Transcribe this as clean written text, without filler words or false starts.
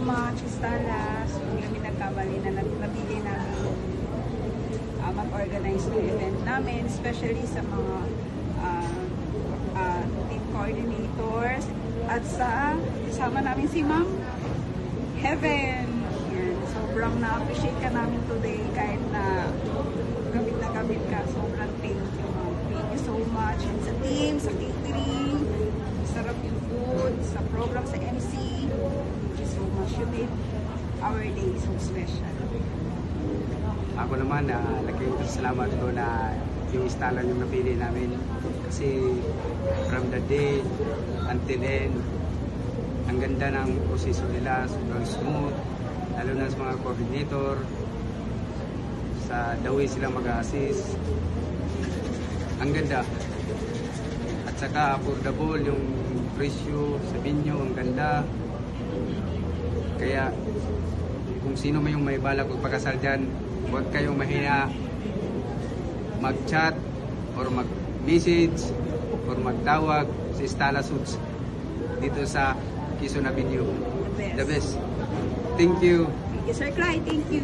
much, Stella. So, hindi kami nagkamali na napili namin mag-organize ng event namin, especially sa mga team coordinators at sa kasama namin si Ma'am Heaven. Yan. Sobrang na-appreciate ka namin today kahit na gamit ka. Sobrang thank you, Ma'am. Thank you so much. And sa team, sa catering, sarap yung food, sa program, sa MC. Thank you so much. You made our day so special. Ako naman, laking salamat ko na yung instalan yung napili namin. Kasi from the day until end, ang ganda ng proseso nila, sobrang smooth. Lalo na sa mga coordinator, sa the way sila mag-assist. Ang ganda. At saka affordable yung presyo sa venue, ang ganda. Kaya kung sino man yung may balak magpakasal dyan, huwag kayong mahina mag-chat or mag-message or magtawag sa Stella Suits dito sa Quezon Avenue. The best. The best. Thank you. Thank you, Sir Clyde. Thank you.